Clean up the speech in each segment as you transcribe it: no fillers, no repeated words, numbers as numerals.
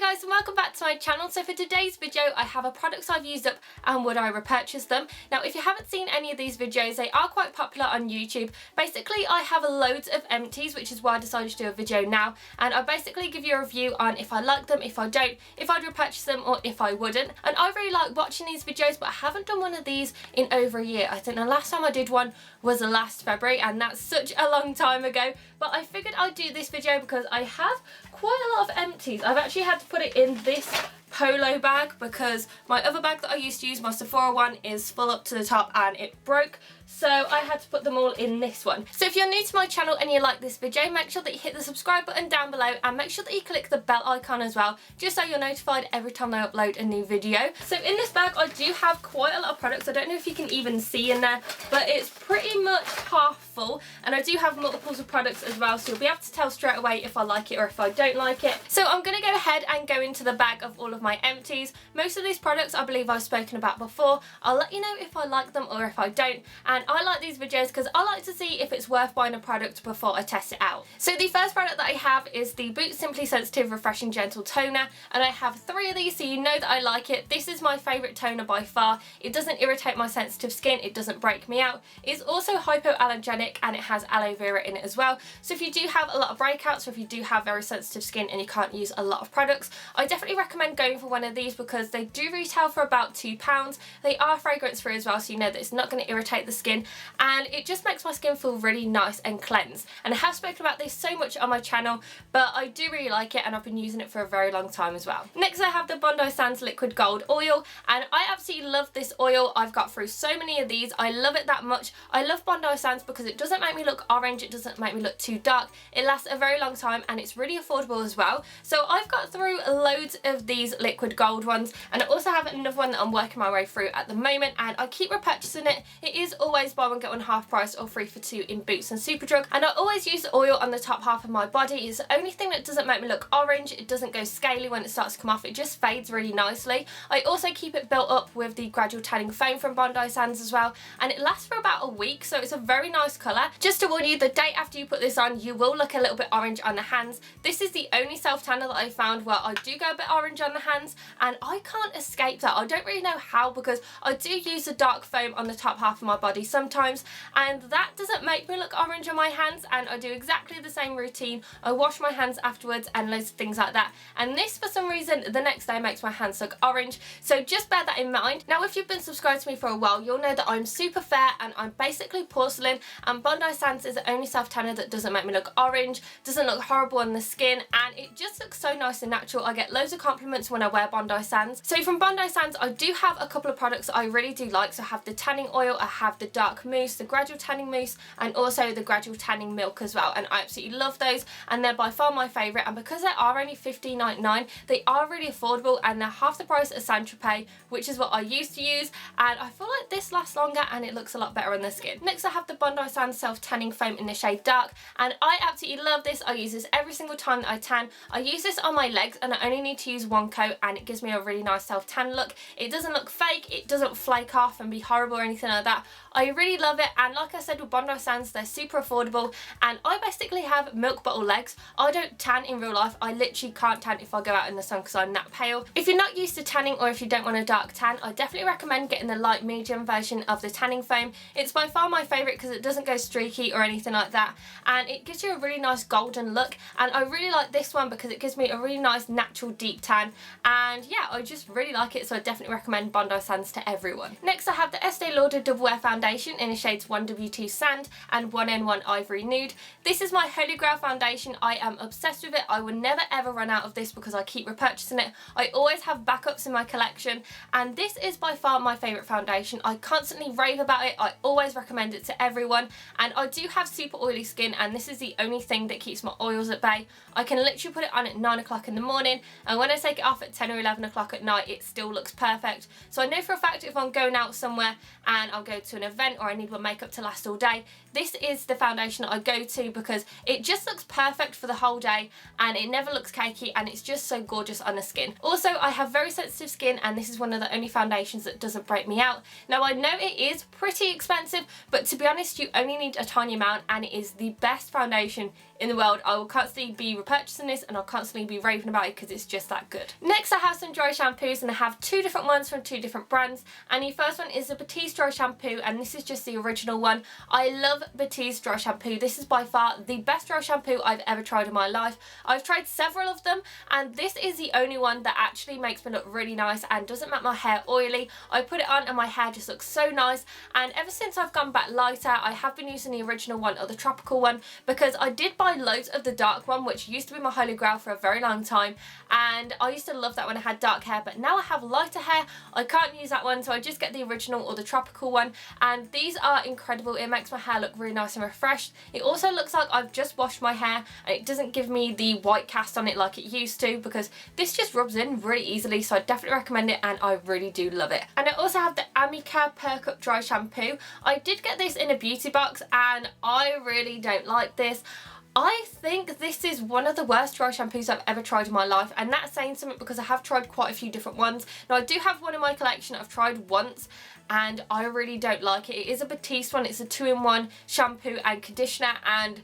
Hi guys and welcome back to my channel. So for today's video I have a products I've used up and would I repurchase them. Now if you haven't seen any of these videos, they are quite popular on YouTube. Basically I have loads of empties, which is why I decided to do a video now, and I basically give you a review on if I like them, if I don't, if I'd repurchase them or if I wouldn't. And I really like watching these videos, but I haven't done one of these in over a year. I think the last time I did one was last February, and that's such a long time ago. But I figured I'd do this video because I have quite a lot of empties. I've actually had to put it in this polo bag because my other bag that I used to use, my Sephora one, is full up to the top and it broke, so I had to put them all in this one. So if you're new to my channel and you like this video, make sure that you hit the subscribe button down below and make sure that you click the bell icon as well, just so you're notified every time I upload a new video. So in this bag I do have quite a lot of products. I don't know if you can even see in there, but it's pretty much half full, and I do have multiples of products as well, so you'll be able to tell straight away if I like it or if I don't like it. So I'm going to go ahead and go into the bag of all of my empties. Most of these products I believe I've spoken about before. I'll let you know if I like them or if I don't, and I like these videos because I like to see if it's worth buying a product before I test it out. So the first product that I have is the Boots Simply Sensitive Refreshing Gentle Toner, and I have 3 of these, so you know that I like it. This is my favourite toner by far. It doesn't irritate my sensitive skin, it doesn't break me out. It's also hypoallergenic and it has aloe vera in it as well, so if you do have a lot of breakouts or if you do have very sensitive skin and you can't use a lot of products, I definitely recommend going for one of these because they do retail for about £2. They are fragrance free as well, so you know that it's not going to irritate the skin, and it just makes my skin feel really nice and cleansed. And I have spoken about this so much on my channel, but I do really like it and I've been using it for a very long time as well. Next I have the Bondi Sands Liquid Gold Oil, and I absolutely love this oil. I've got through so many of these. I love it that much. I love Bondi Sands because it doesn't make me look orange, it doesn't make me look too dark, it lasts a very long time and it's really affordable as well. So I've got through loads of these liquid gold ones, and I also have another one that I'm working my way through at the moment, and I keep repurchasing it. It is always buy one get one half price or 3 for 2 in Boots and Superdrug, and I always use the oil on the top half of my body. It's the only thing that doesn't make me look orange. It doesn't go scaly when it starts to come off, it just fades really nicely. I also keep it built up with the gradual tanning foam from Bondi Sands as well, and it lasts for about a week, so it's a very nice colour. Just to warn you, the day after you put this on you will look a little bit orange on the hands. This is the only self tanner that I found where I do go a bit orange on the hands, and I can't escape that. I don't really know how, because I do use the dark foam on the top half of my body sometimes, and that doesn't make me look orange on my hands, and I do exactly the same routine. I wash my hands afterwards and loads of things like that, and this for some reason the next day makes my hands look orange, so just bear that in mind. Now if you've been subscribed to me for a while, you'll know that I'm super fair and I'm basically porcelain, and Bondi Sands is the only self tanner that doesn't make me look orange, doesn't look horrible on the skin, and it just looks so nice and natural. I get loads of compliments when I wear Bondi Sands. So from Bondi Sands I do have a couple of products that I really do like. So I have the tanning oil, I have the dark mousse, the gradual tanning mousse, and also the gradual tanning milk as well, and I absolutely love those, and they're by far my favourite. And because they are only $15.99, they are really affordable, and they're half the price of Saint Tropez, which is what I used to use, and I feel like this lasts longer and it looks a lot better on the skin. Next I have the Bondi Sands Self Tanning Foam in the shade Dark, and I absolutely love this. I use this every single time that I tan. I use this on my legs and I only need to use one coat, and it gives me a really nice self tan look. It doesn't look fake, it doesn't flake off and be horrible or anything like that. I really love it, and like I said with Bondi Sands, they're super affordable, and I basically have milk bottle legs. I don't tan in real life. I literally can't tan if I go out in the sun because I'm that pale. If you're not used to tanning or if you don't want a dark tan, I definitely recommend getting the light medium version of the tanning foam. It's by far my favourite because it doesn't go streaky or anything like that, and it gives you a really nice golden look, and I really like this one because it gives me a really nice natural deep tan, and yeah, I just really like it, so I definitely recommend Bondi Sands to everyone. Next I have the Estee Lauder Double Wear Foundation in the shades 1W2 Sand and 1N1 Ivory Nude. This is my holy grail foundation. I am obsessed with it. I will never ever run out of this because I keep repurchasing it. I always have backups in my collection, and this is by far my favourite foundation. I constantly rave about it. I always recommend it to everyone, and I do have super oily skin, and this is the only thing that keeps my oils at bay. I can literally put it on at 9 o'clock in the morning, and when I take it off at 10 or 11 o'clock at night it still looks perfect. So I know for a fact if I'm going out somewhere and I'll go to an event or I need my makeup to last all day, this is the foundation that I go to because it just looks perfect for the whole day and it never looks cakey and it's just so gorgeous on the skin. Also, I have very sensitive skin and this is one of the only foundations that doesn't break me out. Now, I know it is pretty expensive, but to be honest, you only need a tiny amount and it is the best foundation in the world. I will constantly be repurchasing this and I'll constantly be raving about it because it's just that good. Next, I have some dry shampoos and I have two different ones from two different brands. And the first one is the Batiste dry shampoo and this is just the original one. I love Batiste dry shampoo. This is by far the best dry shampoo I've ever tried in my life. I've tried several of them and this is the only one that actually makes me look really nice and doesn't make my hair oily. I put it on and my hair just looks so nice, and ever since I've gone back lighter, I have been using the original one or the tropical one because I did buy loads of the dark one, which used to be my holy grail for a very long time, and I used to love that when I had dark hair, but now I have lighter hair, I can't use that one, so I just get the original or the tropical one, and these are incredible. It makes my hair look really nice and refreshed. It also looks like I've just washed my hair and it doesn't give me the white cast on it like it used to, because this just rubs in really easily, so I definitely recommend it and I really do love it. And I also have the Amika Perk dry shampoo. I did get this in a beauty box and I really don't like this. I think this is one of the worst dry shampoos I've ever tried in my life, and that's saying something because I have tried quite a few different ones. Now, I do have one in my collection I've tried once and I really don't like it. It is a Batiste one. It's a 2-in-1 shampoo and conditioner and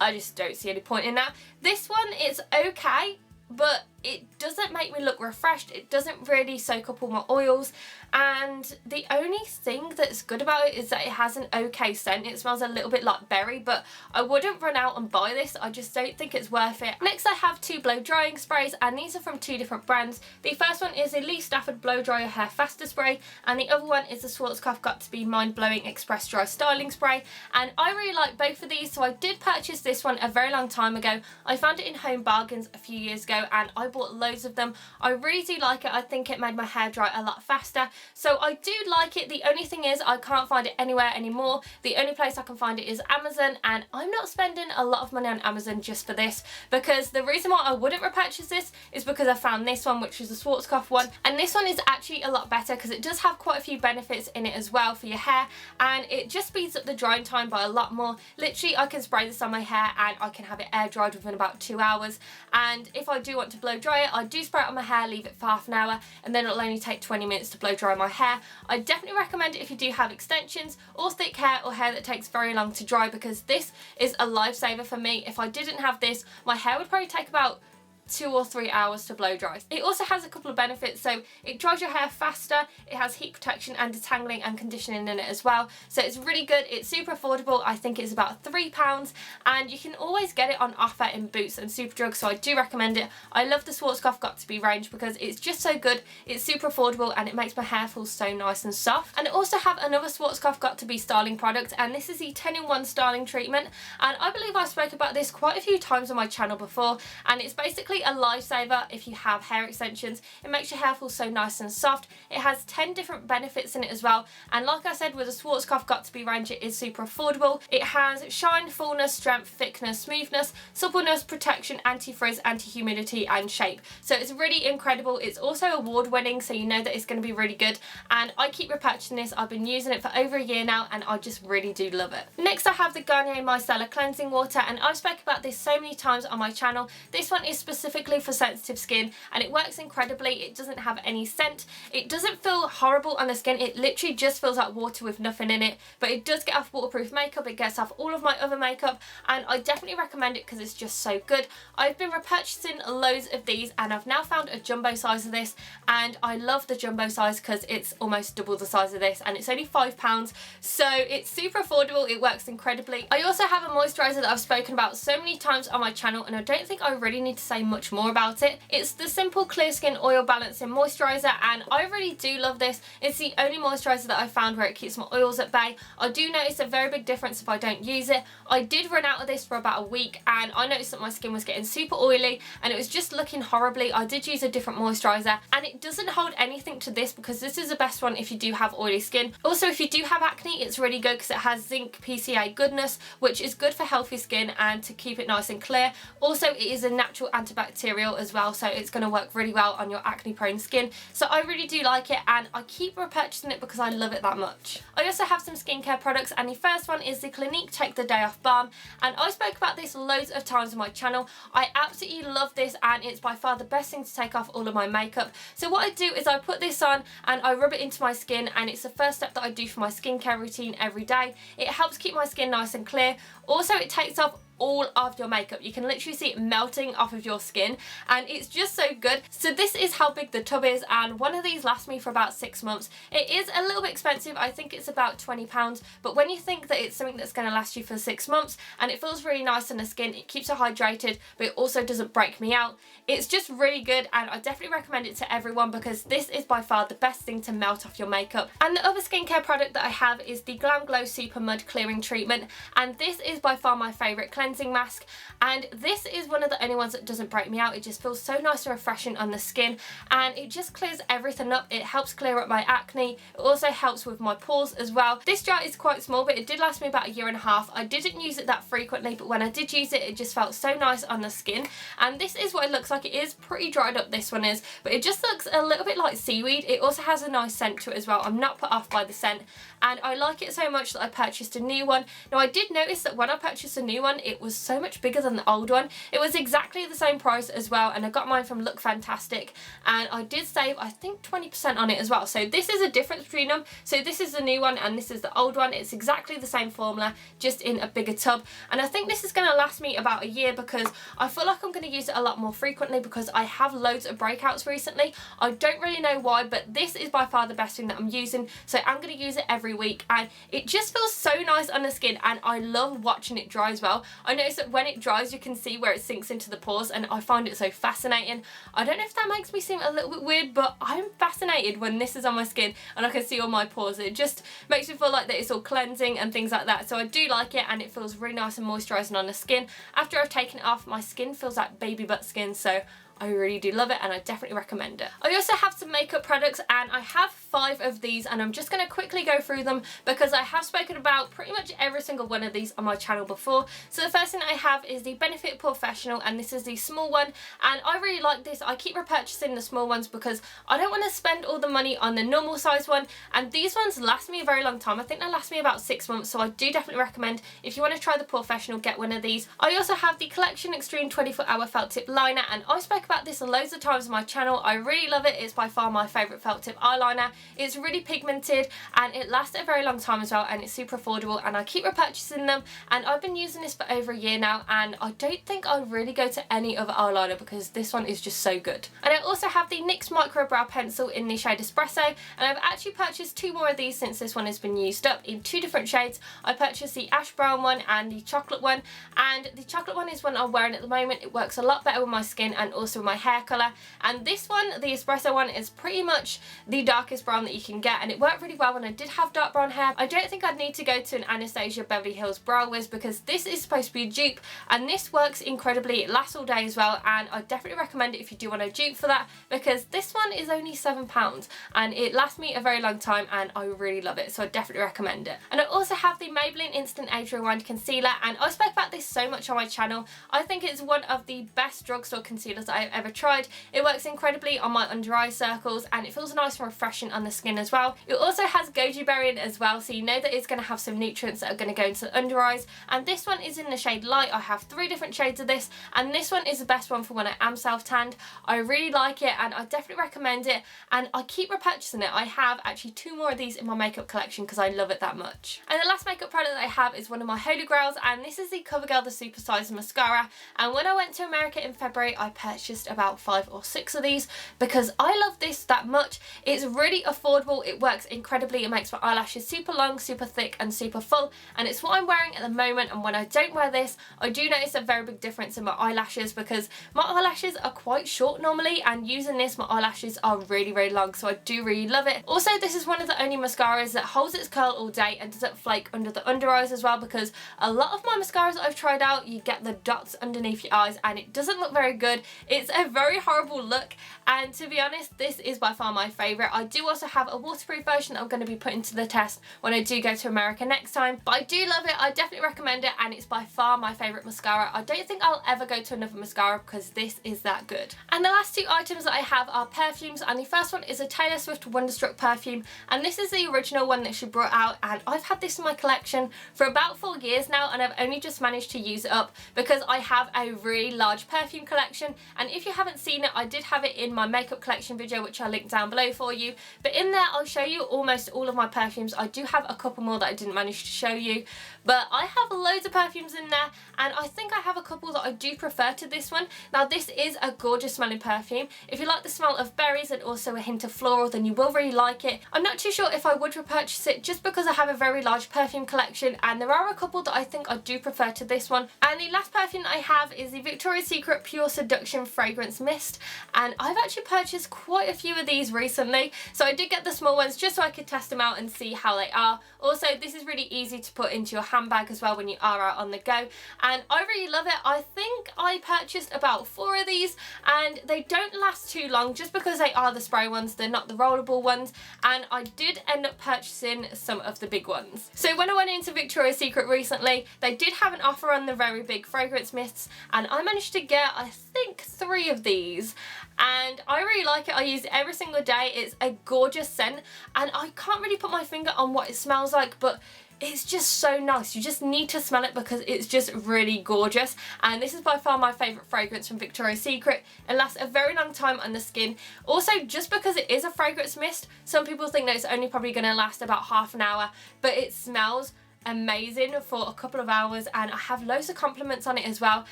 I just don't see any point in that. This one is okay, but it doesn't make me look refreshed. It doesn't really soak up all my oils, and the only thing that's good about it is that it has an okay scent. It smells a little bit like berry, but I wouldn't run out and buy this. I just don't think it's worth it. Next, I have two blow drying sprays and these are from two different brands. The first one is the Stafford blow dry your hair faster spray and the other one is the Schwarzkopf Got To Be Mind Blowing Express Dry Styling Spray, and I really like both of these, so I did purchase this one a very long time ago. I found it in Home Bargains a few years ago and I bought loads of them. I really do like it. I think it made my hair dry a lot faster, so I do like it. The only thing is I can't find it anywhere anymore. The only place I can find it is Amazon, and I'm not spending a lot of money on Amazon just for this, because the reason why I wouldn't repurchase this is because I found this one, which is the Schwarzkopf one, and this one is actually a lot better because it does have quite a few benefits in it as well for your hair, and it just speeds up the drying time by a lot more. Literally, I can spray this on my hair and I can have it air dried within about 2 hours, and if I do want to blow dry it, I do spray it on my hair, leave it for half an hour, and then it'll only take 20 minutes to blow dry my hair. I definitely recommend it if you do have extensions or thick hair or hair that takes very long to dry, because this is a lifesaver for me. If I didn't have this, my hair would probably take about 2 or 3 hours to blow dry. It also has a couple of benefits, so it dries your hair faster, it has heat protection and detangling and conditioning in it as well, so it's really good. It's super affordable. I think it's about £3 and you can always get it on offer in Boots and Superdrug, so I do recommend it. I love the Schwarzkopf Got To Be range because it's just so good, it's super affordable and it makes my hair feel so nice and soft. And I also have another Schwarzkopf Got To Be styling product, and this is the 10-in-1 styling treatment, and I believe I spoke about this quite a few times on my channel before, and it's basically a lifesaver if you have hair extensions. It makes your hair feel so nice and soft. It has 10 different benefits in it as well, and like I said, with the Schwarzkopf Got To Be range, it is super affordable. It has shine, fullness, strength, thickness, smoothness, suppleness, protection, anti-frizz, anti-humidity and shape, so it's really incredible. It's also award winning, so you know that it's going to be really good, and I keep repurchasing this. I've been using it for over a year now and I just really do love it. Next, I have the Garnier Micellar cleansing water, and I've spoken about this so many times on my channel. This one is specifically for sensitive skin and it works incredibly. It doesn't have any scent. It doesn't feel horrible on the skin. It literally just feels like water with nothing in it, but it does get off waterproof makeup. It gets off all of my other makeup, and I definitely recommend it because it's just so good. I've been repurchasing loads of these and I've now found a jumbo size of this, and I love the jumbo size because it's almost double the size of this and it's only £5, so it's super affordable. It works incredibly. I also have a moisturiser that I've spoken about so many times on my channel, and I don't think I really need to say much more about it. It's the Simple Clear Skin Oil Balancing Moisturiser, and I really do love this. It's the only moisturiser that I found where it keeps my oils at bay. I do notice a very big difference if I don't use it. I did run out of this for about a week and I noticed that my skin was getting super oily and it was just looking horribly. I did use a different moisturiser and it doesn't hold anything to this, because this is the best one if you do have oily skin. Also, if you do have acne, it's really good because it has zinc PCA goodness, which is good for healthy skin and to keep it nice and clear. Also, it is a natural antibacterial antibacterial as well, so it's going to work really well on your acne prone skin. So I really do like it, and I keep repurchasing it because I love it that much. I also have some skincare products, and the first one is the Clinique Take the Day Off Balm, and I spoke about this loads of times on my channel. I absolutely love this, and it's by far the best thing to take off all of my makeup. So what I do is I put this on and I rub it into my skin, and it's the first step that I do for my skincare routine every day. It helps keep my skin nice and clear. Also, it takes off all of your makeup. You can literally see it melting off of your skin, and it's just so good. So this is how big the tub is, and one of these lasts me for about 6 months. It is a little bit expensive. I think it's about £20, but when you think that it's something that's going to last you for 6 months and it feels really nice on the skin, it keeps it hydrated, but it also doesn't break me out. It's just really good, and I definitely recommend it to everyone because this is by far the best thing to melt off your makeup. And the other skincare product that I have is the GlamGlow SuperMud Clearing Treatment, and this is by far my favourite cleansing mask, and this is one of the only ones that doesn't break me out. It just feels so nice and refreshing on the skin, and it just clears everything up. It helps clear up my acne. It also helps with my pores as well. This jar is quite small, but it did last me about 1.5 years. I didn't use it that frequently, but when I did use it, it just felt so nice on the skin, and this is what it looks like. It is pretty dried up, this one is, but it just looks a little bit like seaweed. It also has a nice scent to it as well. I'm not put off by the scent, and I like it so much that I purchased a new one. Now, I did notice that when I purchased a new one, it was so much bigger than the old one. It was exactly the same price as well, and I got mine from Look Fantastic, and I did save, I think, 20% on it as well. So this is a difference between them. So this is the new one and this is the old one. It's exactly the same formula, just in a bigger tub, and I think this is going to last me about a year because I feel like I'm going to use it a lot more frequently because I have loads of breakouts recently. I don't really know why, but this is by far the best thing that I'm using, so I'm going to use it every week, and it just feels so nice on the skin, and I love watching it dry as well. I notice that when it dries, you can see where it sinks into the pores, and I find it so fascinating. I don't know if that makes me seem a little bit weird, but I'm fascinated when this is on my skin and I can see all my pores. It just makes me feel like that it's all cleansing and things like that, so I do like it, and it feels really nice and moisturising on the skin. After I've taken it off, my skin feels like baby butt skin, so I really do love it, and I definitely recommend it. I also have some makeup products, and I have 5 of these, and I'm just going to quickly go through them because I have spoken about pretty much every single one of these on my channel before. So the first thing I have is the Benefit Porefessional, and this is the small one, and I really like this. I keep repurchasing the small ones because I don't want to spend all the money on the normal size one, and these ones last me a very long time. I think they last me about 6 months, so I do definitely recommend if you want to try the Porefessional, get one of these. I also have the Collection Extreme 24-Hour Felt Tip Liner, and I spoke about this loads of times on my channel. I really love it. It's by far my favourite felt tip eyeliner. It's really pigmented, and it lasts a very long time as well, and it's super affordable, and I keep repurchasing them, and I've been using this for over a year now, and I don't think I'll really go to any other eyeliner because this one is just so good. And I also have the NYX Micro Brow Pencil in the shade Espresso, and I've actually purchased 2 more of these since this one has been used up in 2 different shades. I purchased the ash brown one and the chocolate one, and the chocolate one is one I'm wearing at the moment. It works a lot better with my skin and also with my hair colour, and this one, the Espresso one, is pretty much the darkest brown that you can get, and it worked really well when I did have dark brown hair. I don't think I'd need to go to an Anastasia Beverly Hills Brow Wiz because this is supposed to be a dupe, and this works incredibly. It lasts all day as well, and I definitely recommend it if you do want a dupe for that because this one is only £7 and it lasts me a very long time, and I really love it, so I definitely recommend it. And I also have the Maybelline Instant Age Rewind Concealer, and I spoke about this so much on my channel. I think it's one of the best drugstore concealers that I've ever tried. It works incredibly on my under eye circles, and it feels nice and refreshing on the skin as well. It also has goji berry in it as well, so you know that it's going to have some nutrients that are going to go into the under eyes, and this one is in the shade Light. I have 3 different shades of this, and this one is the best one for when I am self-tanned. I really like it, and I definitely recommend it, and I keep repurchasing it. I have actually 2 more of these in my makeup collection because I love it that much. And the last makeup product that I have is one of my holy grails, and this is the Covergirl The Supersize Mascara, and when I went to America in February, I purchased about 5 or 6 of these because I love this that much. It's really affordable, it works incredibly, it makes my eyelashes super long, super thick and super full, and it's what I'm wearing at the moment. And when I don't wear this, I do notice a very big difference in my eyelashes because my eyelashes are quite short normally, and using this my eyelashes are really long, so I do really love it. Also, this is one of the only mascaras that holds its curl all day and doesn't flake under the under eyes as well, because a lot of my mascaras that I've tried out, you get the dots underneath your eyes and it doesn't look very good. It's a very horrible look, and to be honest, this is by far my favourite. I do also have a waterproof version that I'm going to be putting to the test when I do go to America next time, but I do love it. I definitely recommend it, and it's by far my favourite mascara. I don't think I'll ever go to another mascara because this is that good. And the last two items that I have are perfumes, and the first one is a Taylor Swift Wonderstruck perfume, and this is the original one that she brought out, and I've had this in my collection for about 4 years now, and I've only just managed to use it up because I have a really large perfume collection. And if you haven't seen it, I did have it in my makeup collection video, which I'll link down below for you, but in there I'll show you almost all of my perfumes. I do have a couple more that I didn't manage to show you, but I have loads of perfumes in there, and I think I have a couple that I do prefer to this one. Now this is a gorgeous smelling perfume. If you like the smell of berries and also a hint of floral, then you will really like it. I'm not too sure if I would repurchase it just because I have a very large perfume collection, and there are a couple that I think I do prefer to this one. And the last perfume that I have is the Victoria's Secret Pure Seduction Fragrance Mist, and I've actually purchased quite a few of these recently, so I did get the small ones just so I could test them out and see how they are. Also, this is really easy to put into your handbag as well when you are out on the go, and I really love it. I think I purchased about 4 of these, and they don't last too long just because they are the spray ones, they're not the rollable ones, and I did end up purchasing some of the big ones. So when I went into Victoria's Secret recently, they did have an offer on the very big fragrance mists, and I managed to get, I think, 3 of these, and I really like it. I use it every single day. It's a gorgeous scent, and I can't really put my finger on what it smells like, but it's just so nice. You just need to smell it because it's just really gorgeous, and this is by far my favourite fragrance from Victoria's Secret. It lasts a very long time on the skin. Also, just because it is a fragrance mist, some people think that it's only probably going to last about half an hour, but it smells amazing for a couple of hours, and I have loads of compliments on it as well,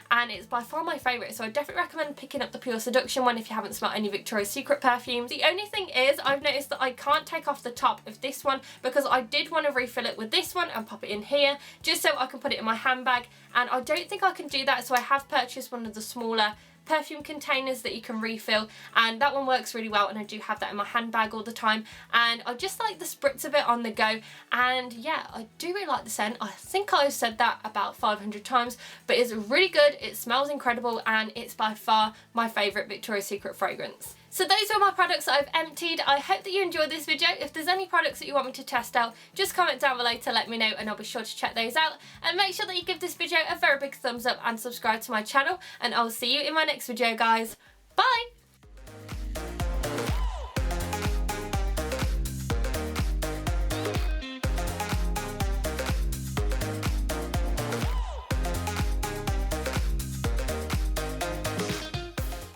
and it's by far my favourite, so I definitely recommend picking up the Pure Seduction one if you haven't smelled any Victoria's Secret perfumes. The only thing is, I've noticed that I can't take off the top of this one because I did want to refill it with this one and pop it in here just so I can put it in my handbag, and I don't think I can do that, so I have purchased one of the smaller perfume containers that you can refill, and that one works really well, and I do have that in my handbag all the time, and I just like the spritz of it on the go. And yeah, I do really like the scent. I think I've said that about 500 times, but it's really good, it smells incredible, and it's by far my favourite Victoria's Secret fragrance. So those are my products that I've emptied. I hope that you enjoyed this video. If there's any products that you want me to test out, just comment down below to let me know, and I'll be sure to check those out. And make sure that you give this video a very big thumbs up and subscribe to my channel, and I'll see you in my next video, guys. Bye!